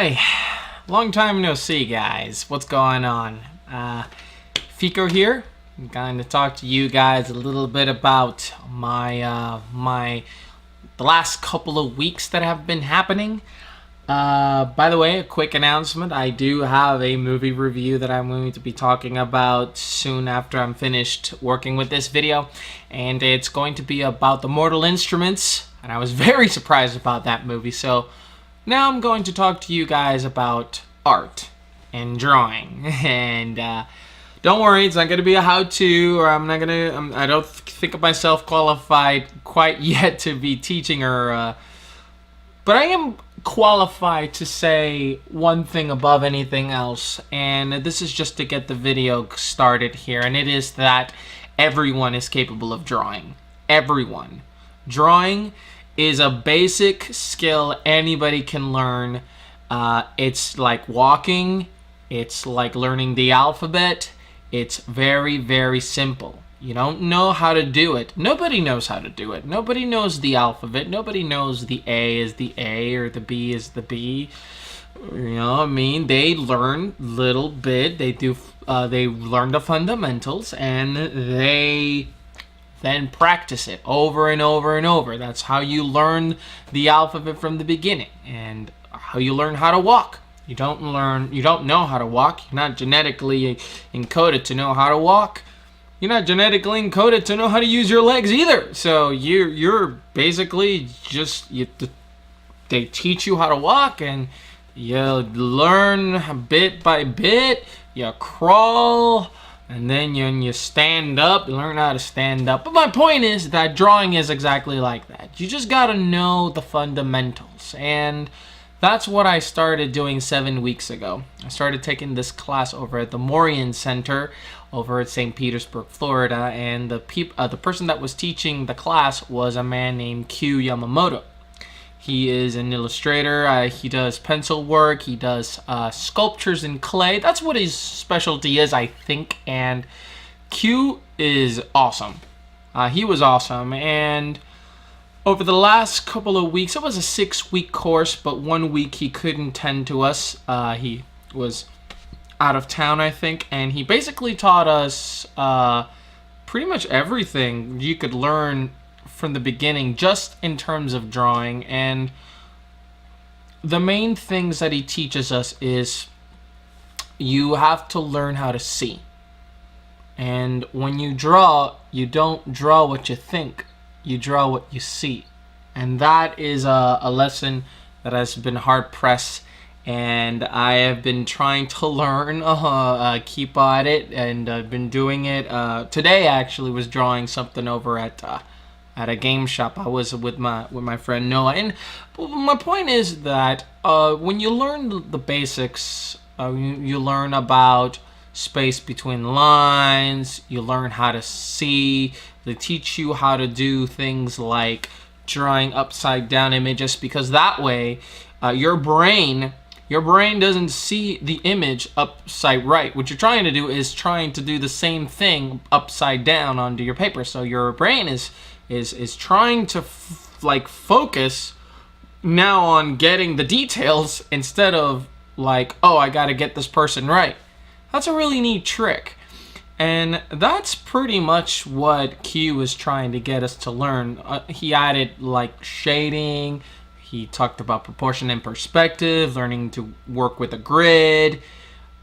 Hi, long time no see, guys. What's going on? Fico here. I'm going to talk to you guys a little bit about the last couple of weeks that have been happening. By the way, a quick announcement. I do have a movie review that I'm going to be talking about soon after I'm finished working with this video. And it's going to be about the Mortal Instruments. And I was very surprised about that movie. So now I'm going to talk to you guys about art and drawing. And don't worry, it's not going to be a how-to, or I don't think of myself qualified quite yet to be teaching or, but I am qualified to say one thing above anything else, and this is just to get the video started here, and it is that everyone is capable of drawing. Everyone. Drawing is a basic skill anybody can learn. It's like walking. It's like learning the alphabet. It's very, very simple. You don't know how to do it. Nobody knows how to do it. Nobody knows the alphabet. Nobody knows the A is the A or the B is the B. You know what I mean? They learn little bit. They learn the fundamentals, and they then practice it over and over and over. That's how you learn the alphabet from the beginning, and how you learn how to walk. You don't know how to walk. You're not genetically encoded to know how to walk. You're not genetically encoded to know how to use your legs either. So you're basically just they teach you how to walk, and you learn bit by bit. You crawl, and then you stand up. You learn how to stand up. But my point is that drawing is exactly like that. You just gotta know the fundamentals, and that's what I started doing 7 weeks ago. I started taking this class over at the Morean Center over at St. Petersburg, Florida, and the person that was teaching the class was a man named Q Yamamoto. He is an illustrator. He does pencil work. He does sculptures in clay. That's what his specialty is, I think, and Q is awesome. He was awesome, and over the last couple of weeks, it was a 6-week course, but 1 week he couldn't tend to us. He was out of town, I think, and he basically taught us pretty much everything you could learn from the beginning, just in terms of drawing. And the main things that he teaches us is you have to learn how to see. And when you draw, you don't draw what you think. You draw what you see, and that is a lesson that has been hard pressed, and I have been trying to learn, keep at it, and I've been doing it. Today I actually was drawing something over at a game shop. I was with my friend Noah, and my point is that when you learn the basics, you learn about space between lines. You learn how to see. They teach you how to do things like drawing upside down images, because that way your brain doesn't see the image upside right. What you're trying to do is trying to do the same thing upside down onto your paper. So your brain is trying to focus now on getting the details instead of like, oh, I got to get this person right. That's a really neat trick. And that's pretty much what Q was trying to get us to learn. He added like shading. He talked about proportion and perspective, learning to work with a grid.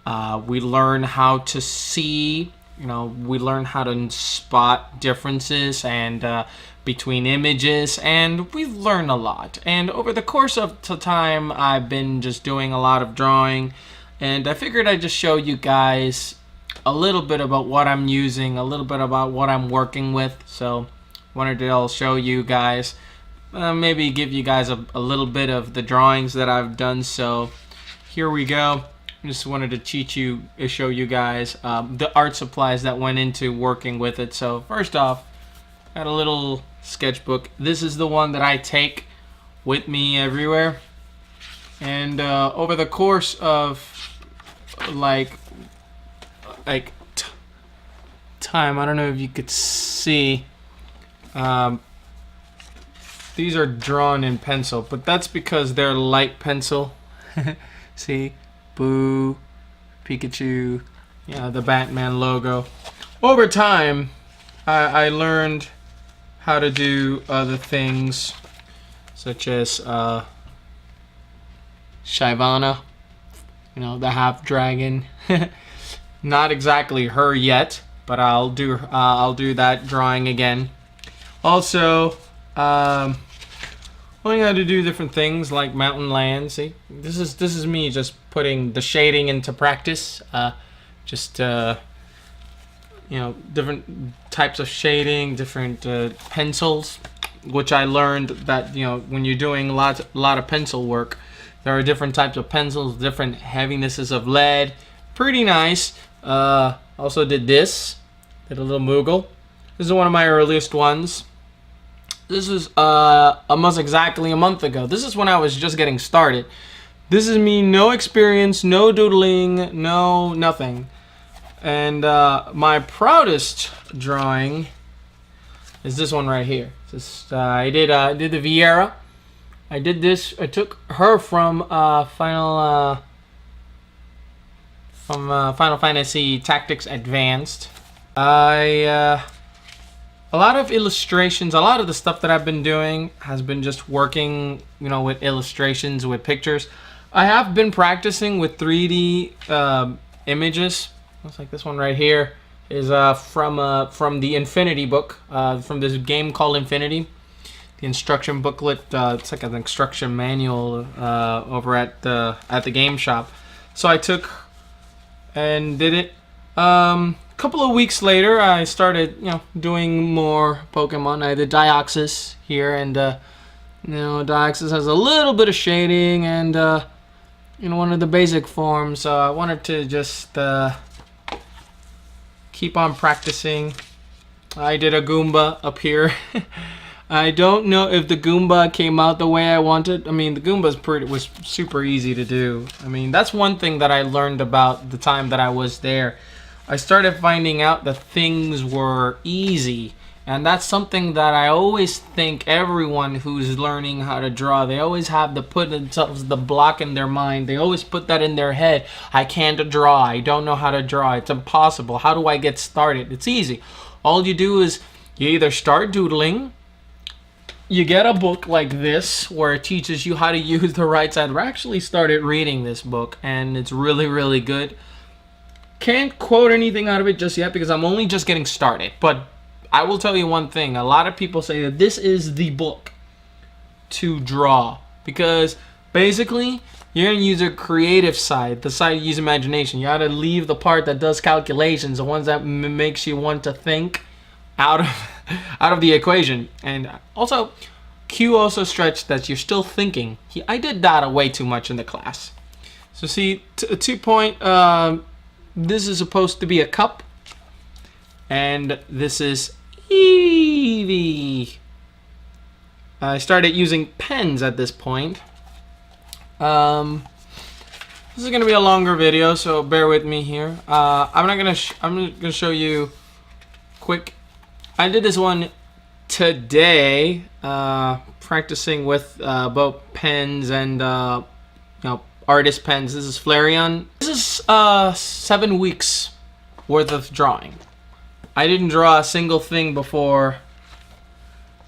We learn how to see. We learn how to spot differences and between images, and we've learned a lot. And over the course of the time, I've been just doing a lot of drawing, and I figured I'd just show you guys a little bit about what I'm using, a little bit about what I'm working with. So wanted to show you guys, maybe give you guys a little bit of the drawings that I've done. So here we go. I just wanted to show you guys the art supplies that went into working with it. So first off, got a little sketchbook. This is the one that I take with me everywhere. And over the course of time, I don't know if you could see, these are drawn in pencil, but that's because they're light pencil. See? Boo, Pikachu, yeah, the Batman logo. Over time, I learned how to do other things, such as Shyvana, you know, the half dragon. Not exactly her yet, but I'll do that drawing again. Also, learning how to do different things like mountain land. See, this is me just putting the shading into practice. You know, different types of shading, different pencils, which I learned that, you know, when you're doing a lot of pencil work, there are different types of pencils, different heavinesses of lead. Pretty nice. Also did this. Did a little Moogle. This is one of my earliest ones. This is almost exactly a month ago. This is when I was just getting started. This is me, no experience, no doodling, no nothing. And my proudest drawing is this one right here. I did the Viera. I did this. I took her from Final Fantasy Tactics Advanced. A lot of illustrations. A lot of the stuff that I've been doing has been just working, you know, with illustrations, with pictures. I have been practicing with 3D images. Looks like this one right here is from the Infinity book, from this game called Infinity. The instruction booklet. It's like an instruction manual over at the game shop. So I took and did it. Couple of weeks later, I started, you know, doing more Pokemon. I did Deoxys here, and you know, Deoxys has a little bit of shading and you know, one of the basic forms. So I wanted to just keep on practicing. I did a Goomba up here. I don't know if the Goomba came out the way I wanted. I mean, the Goomba was super easy to do. I mean, that's one thing that I learned about the time that I was there. I started finding out that things were easy. And that's something that I always think everyone who's learning how to draw, they always have to put themselves the block in their mind. They always put that in their head. I can't draw. I don't know how to draw. It's impossible. How do I get started? It's easy. All you do is you either start doodling, you get a book like this where it teaches you how to use the right side. I actually started reading this book, and it's really, really good. Can't quote anything out of it just yet because I'm only just getting started. But I will tell you one thing. A lot of people say that this is the book to draw because basically you're going to use your creative side, the side you use imagination. You got to leave the part that does calculations, the ones that makes you want to think, out of the equation. And also, Q also stretched that you're still thinking. I did that way too much in the class. So see, 2 point, this is supposed to be a cup, and this is Eevee. I started using pens at this point. This is gonna be a longer video, so bear with me here. I'm gonna show you quick. I did this one today, practicing with both pens and you know, artist pens. This is Flareon. This is 7 weeks worth of drawing. I didn't draw a single thing before.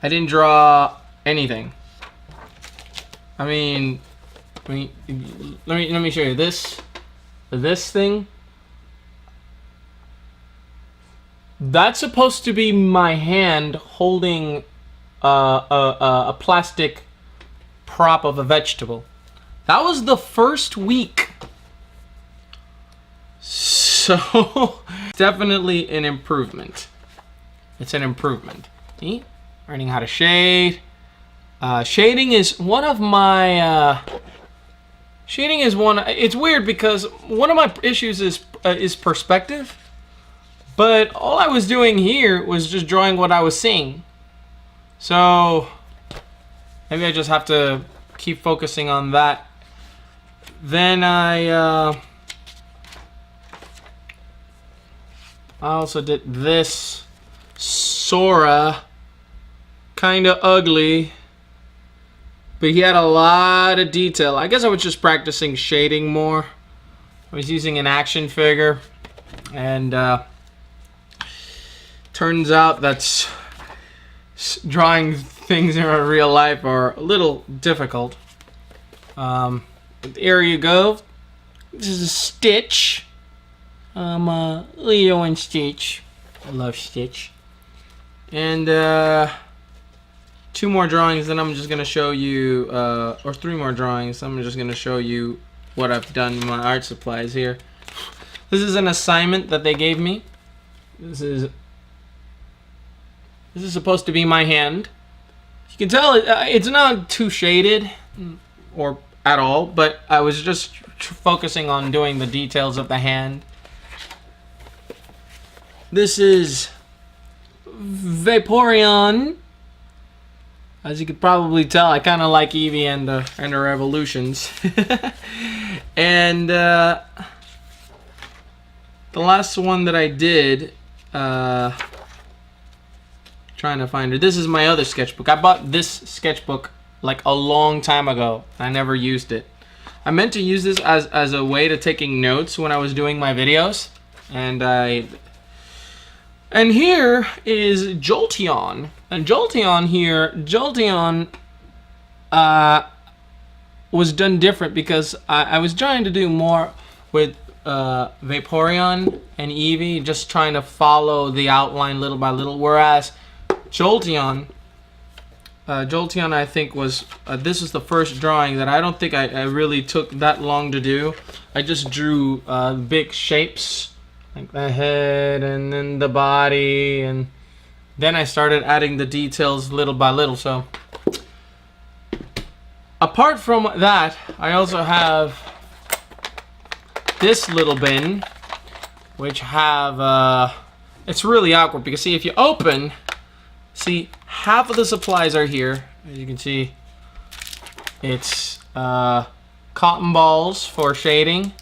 I didn't draw anything. I mean, let me show you this thing. That's supposed to be my hand holding a plastic prop of a vegetable. That was the first week. So definitely an improvement. It's an improvement. See? Learning how to shade. Shading is one of my shading is one. It's weird because one of my issues is perspective. But all I was doing here was just drawing what I was seeing. So maybe I just have to keep focusing on that. Then I also did this Sora, kind of ugly, But he had a lot of detail. I guess I was just practicing shading more. I was using an action figure, and turns out that drawing things in real life are a little difficult. There you go. This is a Stitch. Leo and Stitch. I love Stitch. And 2 more drawings, then I'm just gonna show you, or 3 more drawings. I'm just gonna show you what I've done in my art supplies here. This is an assignment that they gave me. This is supposed to be my hand. You can tell it's not too shaded or at all, but I was just focusing on doing the details of the hand. This is Vaporeon. As you could probably tell, I kind of like Eevee and the Revolutions. And the last one that I did, trying to find it. This is my other sketchbook. I bought this sketchbook like a long time ago. I never used it. I meant to use this as a way to taking notes when I was doing my videos, and here is Jolteon. And Jolteon was done different because I was trying to do more with Vaporeon and Eevee, just trying to follow the outline little by little. Whereas Jolteon, I think was, this is the first drawing that I don't think I really took that long to do. I just drew big shapes, like the head and then the body, and then I started adding the details little by little. So apart from that, I also have this little bin, which have, it's really awkward because see, if you open, see, half of the supplies are here. As you can see, it's cotton balls for shading.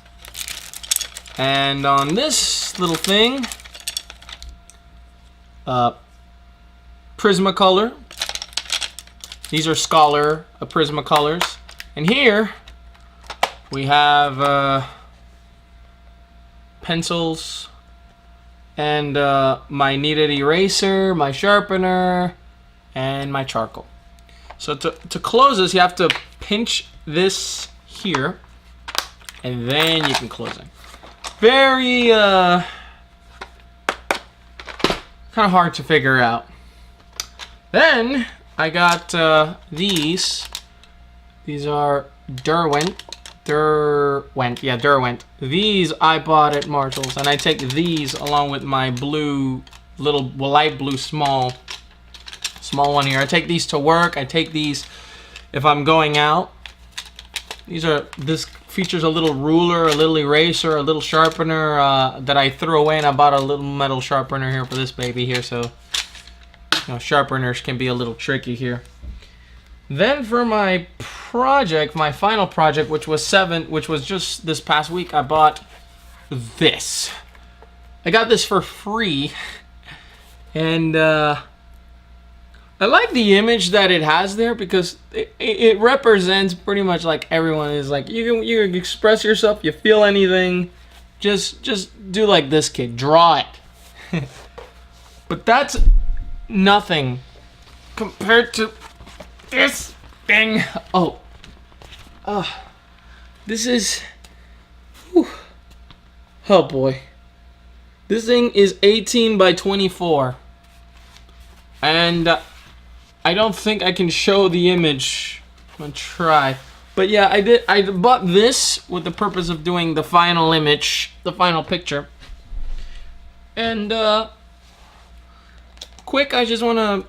And on this little thing, Prismacolor. These are Scholar Prismacolors. And here we have pencils and my kneaded eraser, my sharpener, and my charcoal. So to close this, you have to pinch this here, and then you can close it. Very kind of hard to figure out. Then I got these. These are Derwent. These I bought at Marshall's, and I take these along with my blue, light blue small one here. I take these to work. I take these if I'm going out. This features a little ruler, a little eraser, a little sharpener that I threw away, and I bought a little metal sharpener here for this baby here. So, sharpeners can be a little tricky here. Then for my project, my final project, which was just this past week, I bought this. I got this for free, and I like the image that it has there because it represents pretty much like everyone is like, you can express yourself, you feel anything, just do like this kid, draw it. But that's nothing compared to this thing. This is, oh boy. This thing is 18 by 24. And I don't think I can show the image. I'm gonna try. But yeah, I bought this with the purpose of doing the final image, the final picture. And quick, I just wanna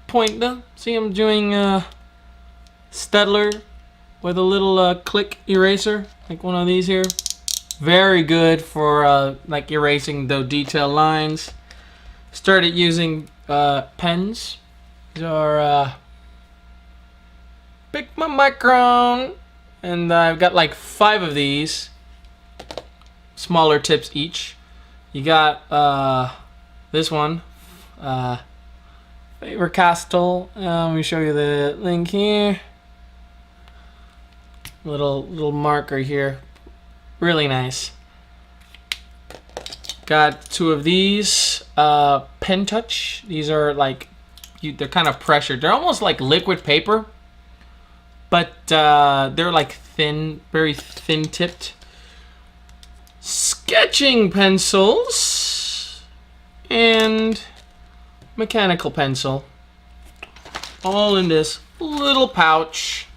point them. See, I'm doing Stedler with a little click eraser, like one of these here. Very good for like erasing the detail lines. Started using pens. These are Pick My Micron, and I've got like 5 of these, smaller tips each. You got this one, Faber-Castell. Let me show you the link here. Little marker here. Really nice. Got two of these. Pen Touch. These are like, they're kind of pressured. They're almost like liquid paper, but they're like thin, very thin tipped. Sketching pencils and mechanical pencil, all in this little pouch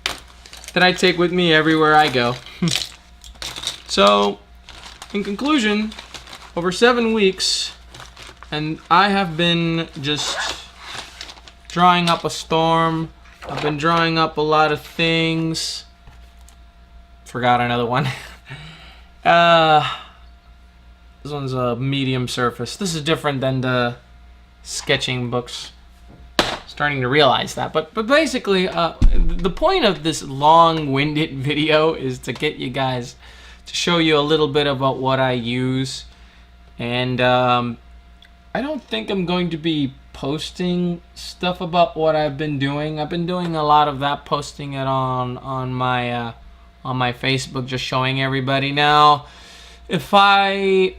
that I take with me everywhere I go. So, in conclusion, over 7 weeks, and I have been just drawing up a storm. I've been drawing up a lot of things. Forgot another one. This one's a medium surface. This is different than the sketching books. Starting to realize that. But basically, the point of this long-winded video is to get you guys, to show you a little bit about what I use. And I don't think I'm going to be posting stuff about what I've been doing. I've been doing a lot of that, posting it on my Facebook, just showing everybody. Now, if I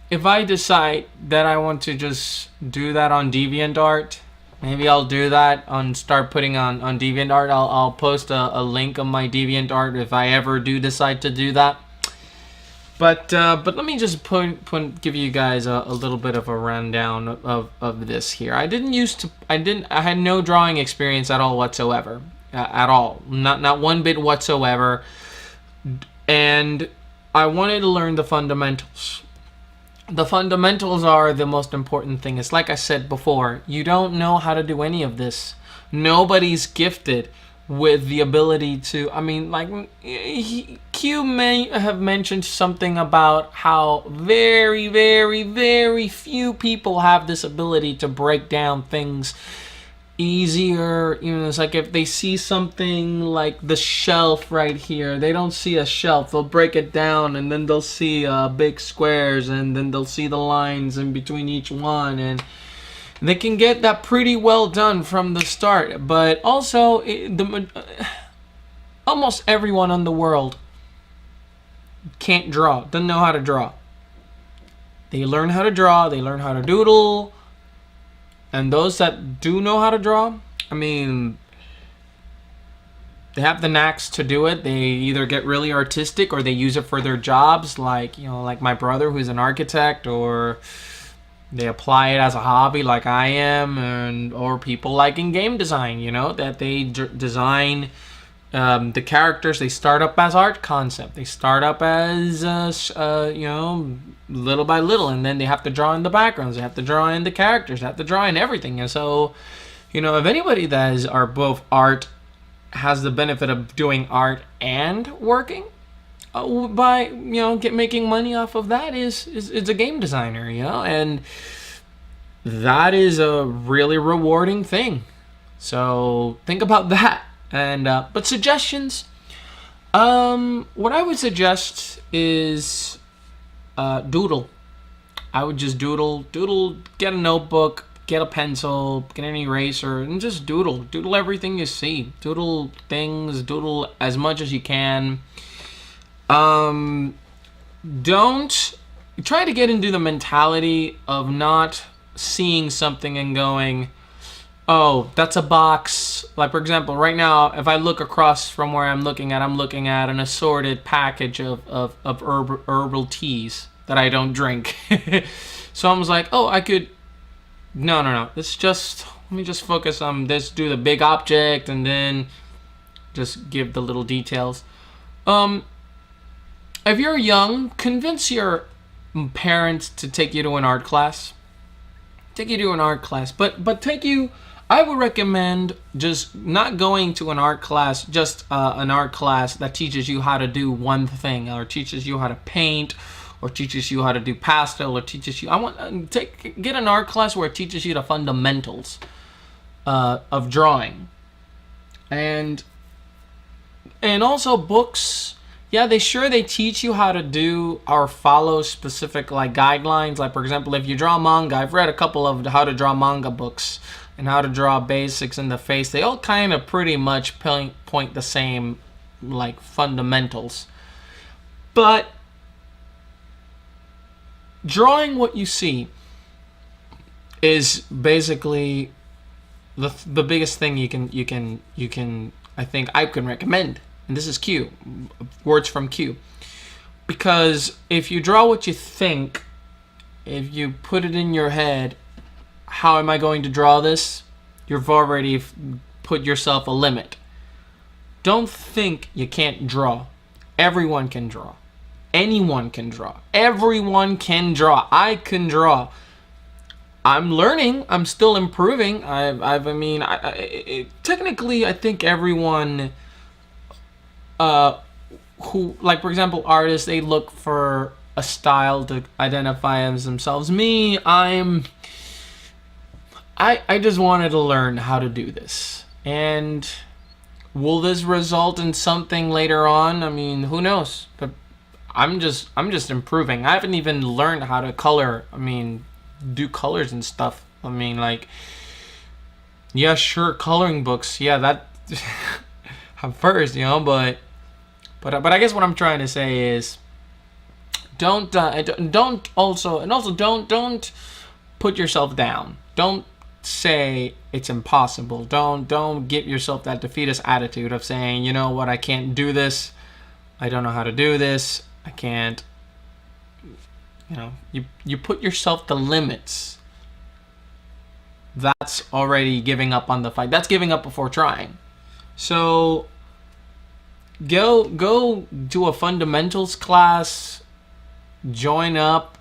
decide that I want to just do that on DeviantArt, maybe I'll do that start putting on DeviantArt. I'll post a link on my DeviantArt if I ever do decide to do that. But let me just give you guys a little bit of a rundown of this here. I had no drawing experience at all whatsoever. At all. Not one bit whatsoever. And I wanted to learn the fundamentals. The fundamentals are the most important thing. It's like I said before, you don't know how to do any of this. Nobody's gifted with the ability to, I mean, like, Q may have mentioned something about how very, very, very few people have this ability to break down things easier. You know, it's like if they see something like the shelf right here, they don't see a shelf, they'll break it down and then they'll see big squares and then they'll see the lines in between each one, and they can get that pretty well done from the start. But also, almost everyone in the world can't draw, doesn't know how to draw. They learn how to draw, they learn how to doodle. And those that do know how to draw, I mean, they have the knacks to do it. They either get really artistic or they use it for their jobs, like, you know, like my brother who's an architect, or they apply it as a hobby like I am, or people like in game design, you know, that they design the characters. They start up as art concept. They start up as, you know, little by little, and then they have to draw in the backgrounds. They have to draw in the characters. They have to draw in everything. And so, you know, if anybody that are both art, has the benefit of doing art and working by, you know, making money off of that, is a game designer, you know, and that is a really rewarding thing. So think about that. And but suggestions, what I would suggest is doodle. I would just doodle, get a notebook, get a pencil, get an eraser, and just doodle everything you see. Doodle things, doodle as much as you can. Don't try to get into the mentality of not seeing something and going, oh, that's a box. Like, for example, right now, if I look across from where I'm looking at an assorted package of herbal teas that I don't drink. So I was like, oh, I could, no. Let me just focus on this, do the big object, and then just give the little details. If you're young, convince your parents to take you to an art class. But take you, I would recommend just not going to an art class, just an art class that teaches you how to do one thing, or teaches you how to paint, or teaches you how to do pastel, or teaches you, get an art class where it teaches you the fundamentals of drawing. And also books. Yeah, they teach you how to do or follow specific, like, guidelines. Like, for example, if you draw manga, I've read a couple of how to draw manga books and how to draw basics in the face. They all kind of pretty much point the same like fundamentals. But drawing what you see is basically the biggest thing you can I think I can recommend. And this is Q, words from Q. Because if you draw what you think, if you put it in your head, how am I going to draw this? You've already put yourself a limit. Don't think you can't draw. Everyone can draw. Anyone can draw. Everyone can draw. I can draw. I'm learning. I'm still improving. Technically, I think everyone, who, like, for example, artists, they look for a style to identify as themselves. Me, I just wanted to learn how to do this. And will this result in something later on? I mean, who knows? But I'm just improving. I haven't even learned how to color. I mean, do colors and stuff. I mean, like, yeah, sure, coloring books. Yeah, that at first, you know, but I guess what I'm trying to say is don't put yourself down. Don't say it's impossible. Don't give yourself that defeatist attitude of saying, you know what, I can't do this. I don't know how to do this. I can't. You know, you put yourself to limits. That's already giving up on the fight. That's giving up before trying. So go do a fundamentals class, join up,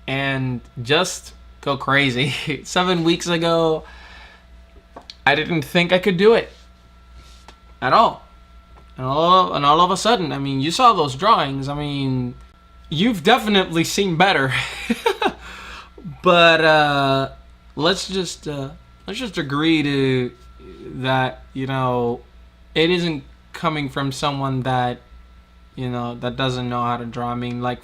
and just go crazy. 7 weeks ago, I didn't think I could do it at all. And all of a sudden, I mean, you saw those drawings. I mean, you've definitely seen better. But let's just agree to that. You know, it isn't coming from someone that, you know, that doesn't know how to draw. I mean, like,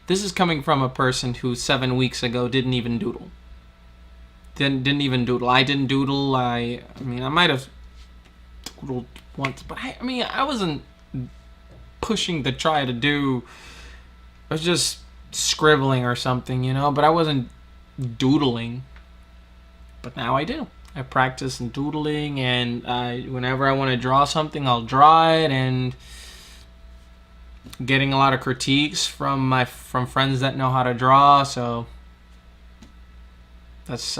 this is coming from a person who 7 weeks ago didn't even doodle. Didn't even doodle. I didn't doodle. I mean, I might have doodled once, but I wasn't pushing to try to do. I was just scribbling or something, you know, but I wasn't doodling. But now I do. I practice in doodling, and whenever I want to draw something, I'll draw it, and getting a lot of critiques from friends that know how to draw. So that's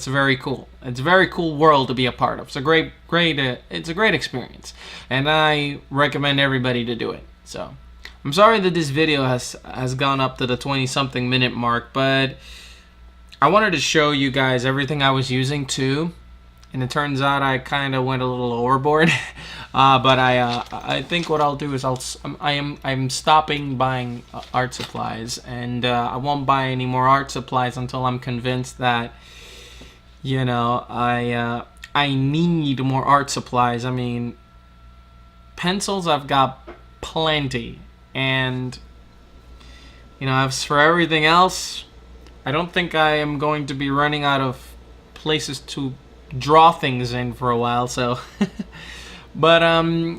very cool. It's a very cool world to be a part of. It's a great it's a great experience, and I recommend everybody to do it. So I'm sorry that this video has gone up to the 20-something minute mark, but I wanted to show you guys everything I was using too, and it turns out I kind of went a little overboard. But I think what I'll do is I'm stopping buying art supplies, and I won't buy any more art supplies until I'm convinced that, you know, I need more art supplies. I mean, pencils I've got plenty, and, you know, as for everything else, I don't think I am going to be running out of places to draw things in for a while. So but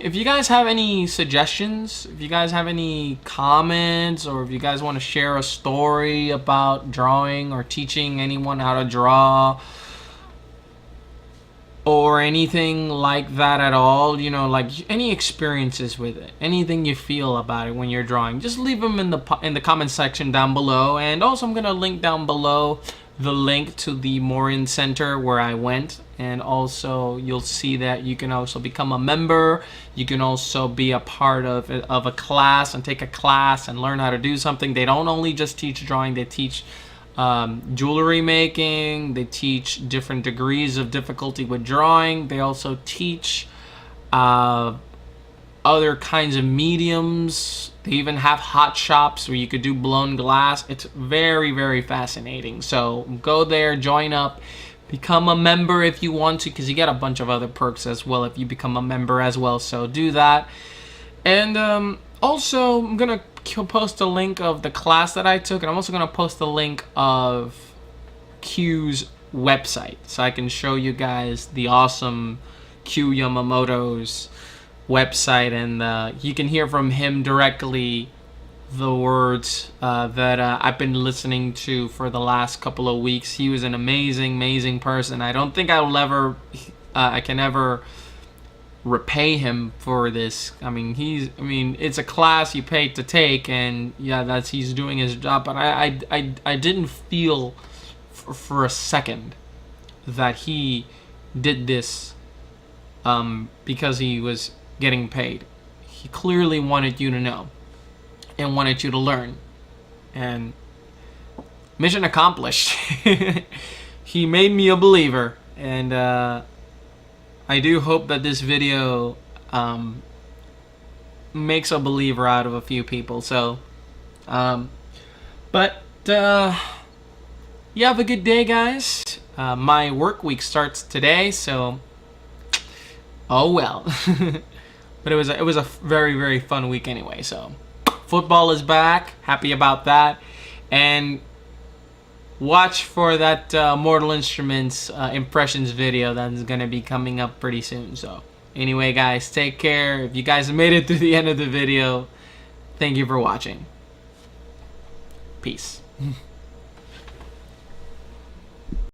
if you guys have any suggestions, if you guys have any comments, or if you guys want to share a story about drawing or teaching anyone how to draw or anything like that at all, you know, like any experiences with it, anything you feel about it when you're drawing, just leave them in the comment section down below. And also, I'm gonna link down below the link to the Morean Center where I went, and also you'll see that you can also become a member. You can also be a part of a class and take a class and learn how to do something. They don't only just teach drawing, they teach jewelry making. They teach different degrees of difficulty with drawing. They also teach other kinds of mediums. They even have hot shops where you could do blown glass. It's very, very fascinating. So go there, join up, become a member if you want to, because you get a bunch of other perks as well if you become a member as well. So do that. And also, I'm gonna post a link of the class that I took, and I'm also gonna post a link of Q's website, so I can show you guys the awesome Q Yamamoto's website, and you can hear from him directly the words that I've been listening to for the last couple of weeks. He was an amazing person. I don't think I can ever repay him for this. I mean, it's a class you paid to take, and yeah, he's doing his job. But I didn't feel for a second that he did this because he was getting paid. He clearly wanted you to know and wanted you to learn, and mission accomplished. He made me a believer, and I do hope that this video makes a believer out of a few people. So but you have a good day, guys. My work week starts today, so oh well. But it was a very fun week anyway. So football is back. Happy about that. And watch for that Mortal Instruments impressions video that's gonna be coming up pretty soon. So anyway, guys, take care. If you guys made it to the end of the video, thank you for watching. Peace.